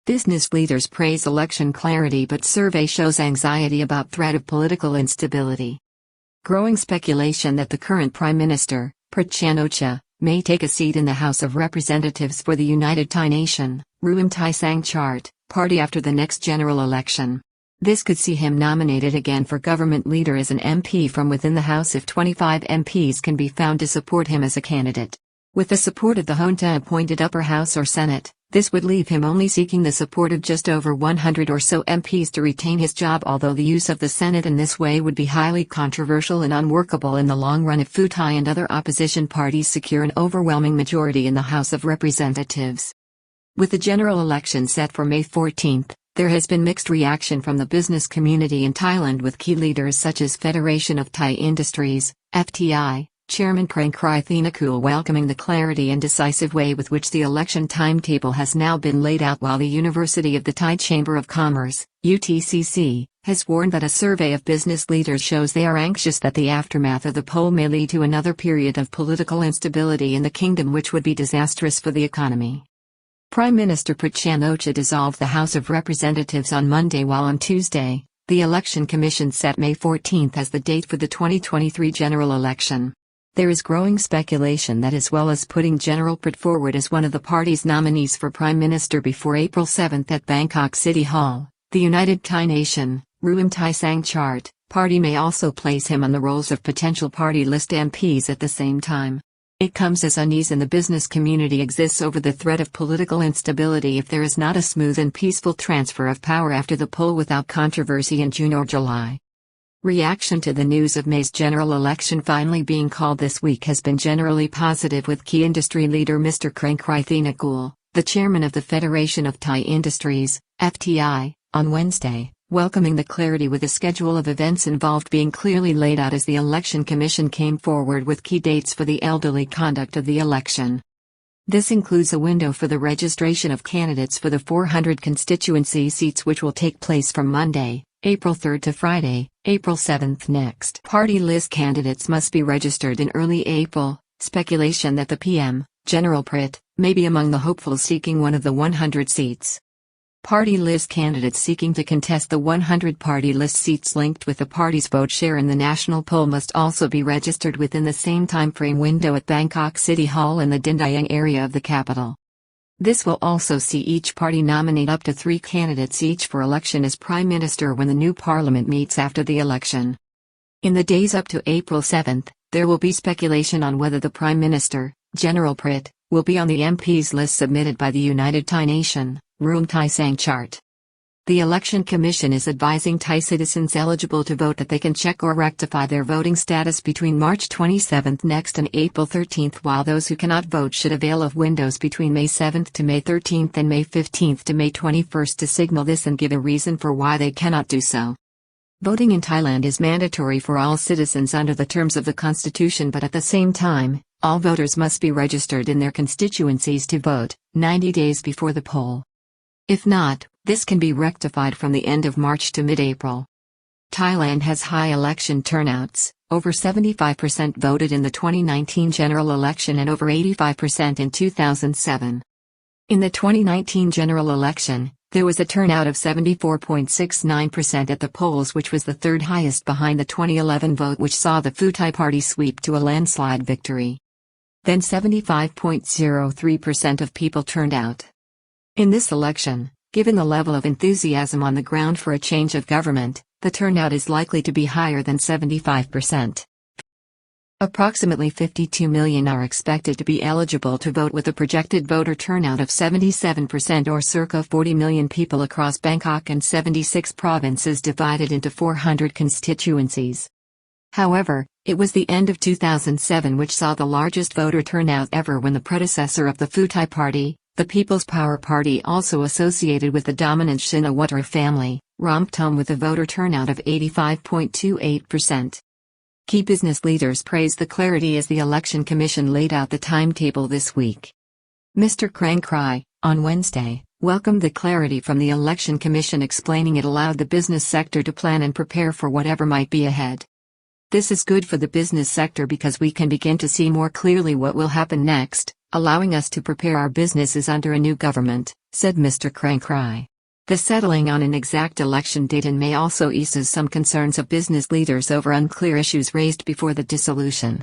Business leaders praise election clarity but survey shows anxiety about threat of political instability. Growing speculation that the current Prime Minister, Prayut Chan Ocha, may take a seat in the House of Representatives for the United Thai Nation, Ruam Thai Sang Chart, party after the next general election. This could see him nominated again for government leader as an MP from within the House if 25 MPs can be found to support him as a candidate. With the support of the junta-appointed upper house or Senate, this would leave him only seeking the support of just over 100 or so MPs to retain his job, although the use of the Senate in this way would be highly controversial and unworkable in the long run if Pheu Thai and other opposition parties secure an overwhelming majority in the House of Representatives. With the general election set for May 14, there has been mixed reaction from the business community in Thailand, with key leaders such as Federation of Thai Industries, FTI, Chairman Prayut Chan welcoming the clarity and decisive way with which the election timetable has now been laid out, while the University of the Thai Chamber of Commerce, UTCC, has warned that a survey of business leaders shows they are anxious that the aftermath of the poll may lead to another period of political instability in the kingdom, which would be disastrous for the economy. Prime Minister Prayut Chan Ocha dissolved the House of Representatives on Monday, while on Tuesday, the Election Commission set May 14 as the date for the 2023 general election. There is growing speculation that, as well as putting General Prayut forward as one of the party's nominees for Prime Minister before April 7 at Bangkok City Hall, the United Thai Nation, Ruam Thai Sang Chart, party may also place him on the rolls of potential party list MPs at the same time. It comes as unease in the business community exists over the threat of political instability if there is not a smooth and peaceful transfer of power after the poll without controversy in June or July. Reaction to the news of May's general election finally being called this week has been generally positive, with key industry leader Mr. Prayut, the chairman of the Federation of Thai Industries, FTI, on Wednesday, welcoming the clarity, with the schedule of events involved being clearly laid out as the Election Commission came forward with key dates for the elderly conduct of the election. This includes a window for the registration of candidates for the 400 constituency seats, which will take place from Monday, April 3 to Friday, April 7 next. Party list candidates must be registered in early April. Speculation that the PM, General Prayut, may be among the hopefuls seeking one of the 100 seats. Party list candidates seeking to contest the 100 party list seats linked with the party's vote share in the national poll must also be registered within the same timeframe window at Bangkok City Hall in the Dindayang area of the capital. This will also see each party nominate up to 3 candidates each for election as Prime Minister when the new parliament meets after the election. In the days up to April 7, there will be speculation on whether the Prime Minister, General Prayut, will be on the MPs list submitted by the United Thai Nation, Ruam Thai Sang Chart. The Election Commission is advising Thai citizens eligible to vote that they can check or rectify their voting status between March 27 next and April 13, while those who cannot vote should avail of windows between May 7 to May 13 and May 15 to May 21 to signal this and give a reason for why they cannot do so. Voting in Thailand is mandatory for all citizens under the terms of the Constitution, but at the same time, all voters must be registered in their constituencies to vote 90 days before the poll. If not, this can be rectified from the end of March to mid-April. Thailand has high election turnouts. Over 75% voted in the 2019 general election and over 85% in 2007. In the 2019 general election, there was a turnout of 74.69% at the polls, which was the third highest behind the 2011 vote, which saw the Pheu Thai party sweep to a landslide victory. Then 75.03% of people turned out. In this election, given the level of enthusiasm on the ground for a change of government, the turnout is likely to be higher than 75%. Approximately 52 million are expected to be eligible to vote, with a projected voter turnout of 77% or circa 40 million people across Bangkok and 76 provinces divided into 400 constituencies. However, it was the end of 2007 which saw the largest voter turnout ever, when the predecessor of the Pheu Thai party, the People's Power Party, also associated with the dominant Shinawatra family, Ruam Thai, with a voter turnout of 85.28%. Key business leaders praised the clarity as the Election Commission laid out the timetable this week. Mr. Prayut, on Wednesday, welcomed the clarity from the Election Commission, explaining it allowed the business sector to plan and prepare for whatever might be ahead. This is good for the business sector because we can begin to see more clearly what will happen next, allowing us to prepare our businesses under a new government, said Mr. Krankrai. The settling on an exact election date in May also eases some concerns of business leaders over unclear issues raised before the dissolution.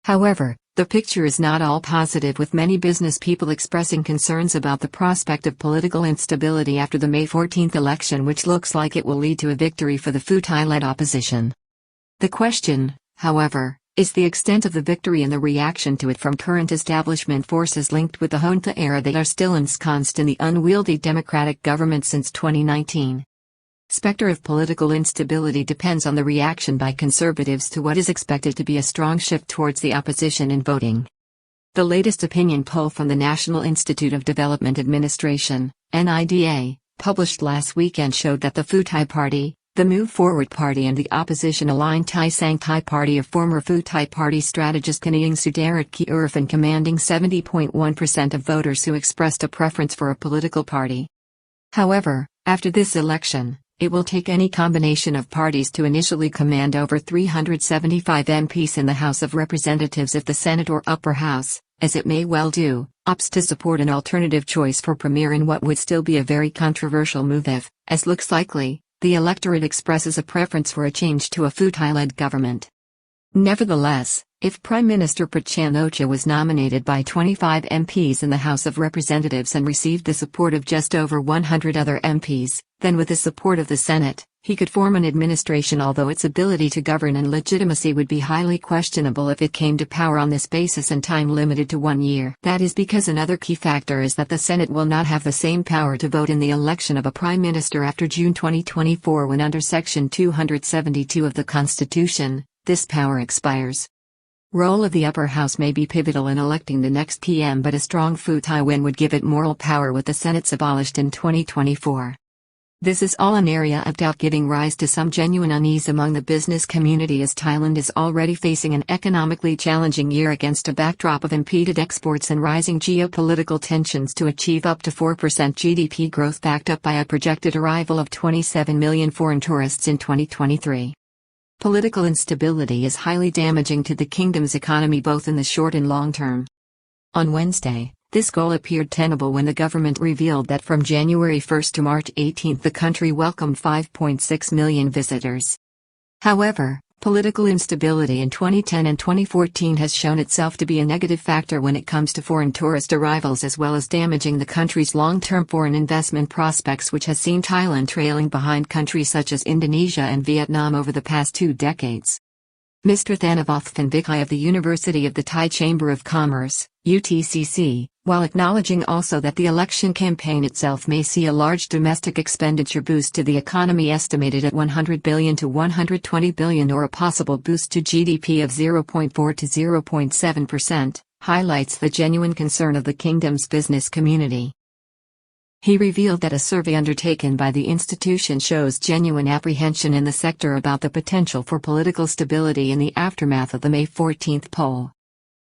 However, the picture is not all positive, with many business people expressing concerns about the prospect of political instability after the May 14 election, which looks like it will lead to a victory for the Pheu Thai-led opposition. The question, however, is the extent of the victory and the reaction to it from current establishment forces linked with the junta era that are still ensconced in the unwieldy democratic government since 2019. Spectre of political instability depends on the reaction by conservatives to what is expected to be a strong shift towards the opposition in voting. The latest opinion poll from the National Institute of Development Administration, NIDA, published last weekend showed that the Pheu Thai Party, the Move Forward Party and the opposition-aligned Thai Sang Thai Party of former Pheu Thai Party strategist Kaniyang Sudarat Kiurfan commanding 70.1% of voters who expressed a preference for a political party. However, after this election, it will take any combination of parties to initially command over 375 MPs in the House of Representatives if the Senate or Upper House, as it may well do, opts to support an alternative choice for Premier in what would still be a very controversial move if, as looks likely, the electorate expresses a preference for a change to a Pheu Thai-led government. Nevertheless, if Prime Minister Prayut Chan Ocha was nominated by 25 MPs in the House of Representatives and received the support of just over 100 other MPs, then with the support of the Senate, he could form an administration, although its ability to govern and legitimacy would be highly questionable if it came to power on this basis and time limited to 1 year. That is because another key factor is that the Senate will not have the same power to vote in the election of a Prime Minister after June 2024, when under Section 272 of the Constitution, this power expires. Role of the upper house may be pivotal in electing the next PM, but a strong Pheu Thai win would give it moral power with the Senate's abolished in 2024. This is all an area of doubt, giving rise to some genuine unease among the business community, as Thailand is already facing an economically challenging year against a backdrop of impeded exports and rising geopolitical tensions to achieve up to 4% GDP growth, backed up by a projected arrival of 27 million foreign tourists in 2023. Political instability is highly damaging to the kingdom's economy both in the short and long term. On Wednesday, this goal appeared tenable when the government revealed that from January 1 to March 18 the country welcomed 5.6 million visitors. However, political instability in 2010 and 2014 has shown itself to be a negative factor when it comes to foreign tourist arrivals, as well as damaging the country's long-term foreign investment prospects, which has seen Thailand trailing behind countries such as Indonesia and Vietnam over the past 2 decades. Mr. Thanavath Phanvikai of the University of the Thai Chamber of Commerce, UTCC, while acknowledging also that the election campaign itself may see a large domestic expenditure boost to the economy estimated at 100 billion to 120 billion, or a possible boost to GDP of 0.4 to 0.7%, highlights the genuine concern of the kingdom's business community. He revealed that a survey undertaken by the institution shows genuine apprehension in the sector about the potential for political stability in the aftermath of the May 14 poll.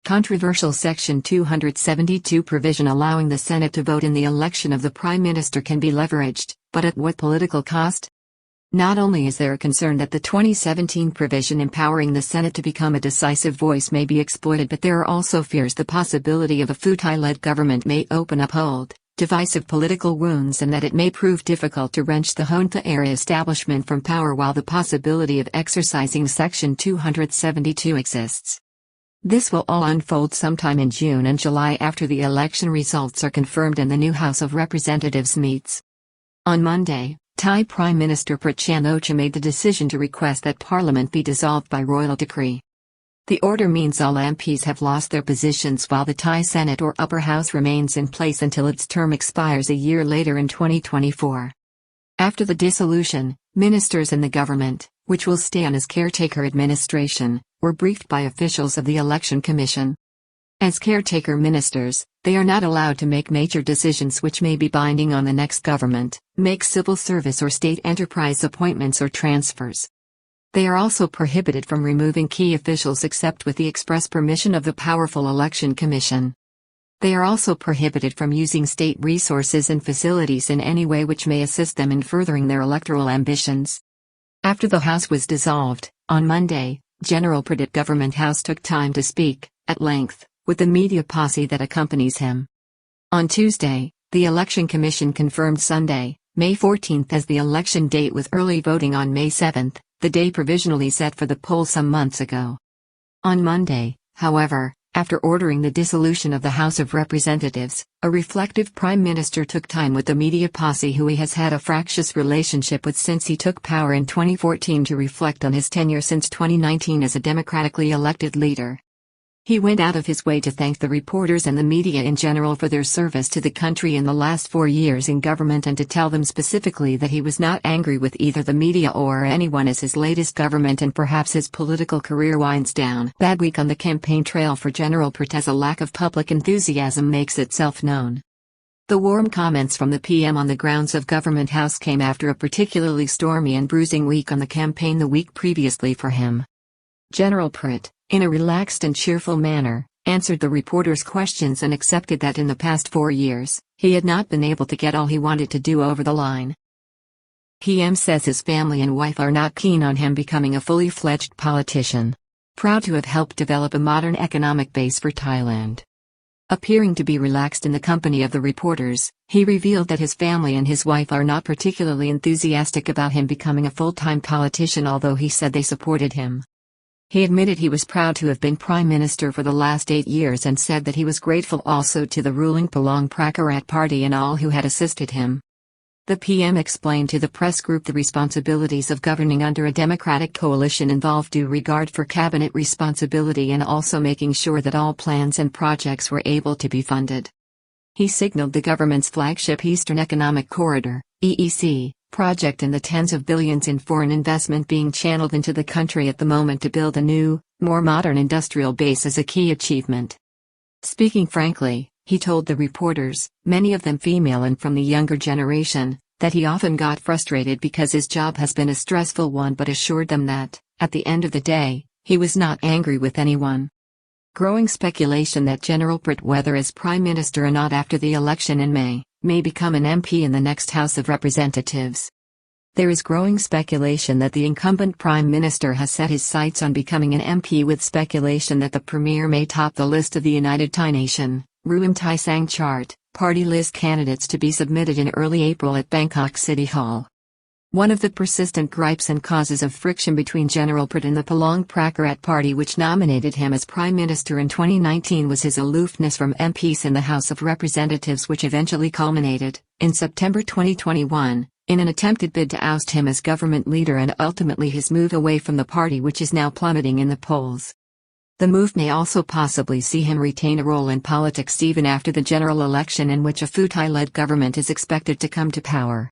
Controversial Section 272 provision allowing the Senate to vote in the election of the Prime Minister can be leveraged, but at what political cost? Not only is there a concern that the 2017 provision empowering the Senate to become a decisive voice may be exploited, but there are also fears the possibility of a Pheu Thai-led government may open up old, divisive political wounds, and that it may prove difficult to wrench the junta-era establishment from power while the possibility of exercising Section 272 exists. This will all unfold sometime in June and July after the election results are confirmed and the new House of Representatives meets. On Monday, Thai Prime Minister Prayut Chan Ocha made the decision to request that Parliament be dissolved by royal decree. The order means all MPs have lost their positions while the Thai Senate or Upper House remains in place until its term expires a year later in 2024. After the dissolution, ministers in the government, which will stay on as caretaker administration, were briefed by officials of the Election Commission. As caretaker ministers, they are not allowed to make major decisions which may be binding on the next government, make civil service or state enterprise appointments or transfers. They are also prohibited from removing key officials except with the express permission of the powerful Election Commission. They are also prohibited from using state resources and facilities in any way which may assist them in furthering their electoral ambitions. After the House was dissolved, on Monday, General Prayut Government House took time to speak, at length, with the media posse that accompanies him. On Tuesday, the Election Commission confirmed Sunday, May 14 as the election date with early voting on May 7, the day provisionally set for the poll some months ago. On Monday, however, after ordering the dissolution of the House of Representatives, a reflective Prime Minister took time with the media posse who he has had a fractious relationship with since he took power in 2014 to reflect on his tenure since 2019 as a democratically elected leader. He went out of his way to thank the reporters and the media in general for their service to the country in the last 4 years in government and to tell them specifically that he was not angry with either the media or anyone as his latest government and perhaps his political career winds down. Bad week on the campaign trail for General Prayut as a lack of public enthusiasm makes itself known. The warm comments from the PM on the grounds of Government House came after a particularly stormy and bruising week on the campaign the week previously for him. General Prayut, in a relaxed and cheerful manner, answered the reporters' questions and accepted that in the past 4 years, he had not been able to get all he wanted to do over the line. PM says his family and wife are not keen on him becoming a fully fledged politician. Proud to have helped develop a modern economic base for Thailand. Appearing to be relaxed in the company of the reporters, he revealed that his family and his wife are not particularly enthusiastic about him becoming a full-time politician, although he said they supported him. He admitted he was proud to have been Prime Minister for the last 8 years and said that he was grateful also to the ruling Palong Pracharat Party and all who had assisted him. The PM explained to the press group the responsibilities of governing under a democratic coalition involved due regard for cabinet responsibility and also making sure that all plans and projects were able to be funded. He signaled the government's flagship Eastern Economic Corridor, EEC, project and the tens of billions in foreign investment being channeled into the country at the moment to build a new, more modern industrial base as a key achievement. Speaking frankly, he told the reporters, many of them female and from the younger generation, that he often got frustrated because his job has been a stressful one, but assured them that, at the end of the day, he was not angry with anyone. Growing speculation that General Prayut, whether as Prime Minister or not after the election in may become an MP in the next House of Representatives. There is growing speculation that the incumbent Prime Minister has set his sights on becoming an MP, with speculation that the Premier may top the list of the United Thai Nation, Ruam Thai Sang Chart, party list candidates to be submitted in early April at Bangkok City Hall. One of the persistent gripes and causes of friction between General Prayut and the Palong Pracharat Party, which nominated him as Prime Minister in 2019, was his aloofness from MPs in the House of Representatives, which eventually culminated, in September 2021, in an attempted bid to oust him as government leader and ultimately his move away from the party, which is now plummeting in the polls. The move may also possibly see him retain a role in politics even after the general election in which a Pheu Thai-led government is expected to come to power.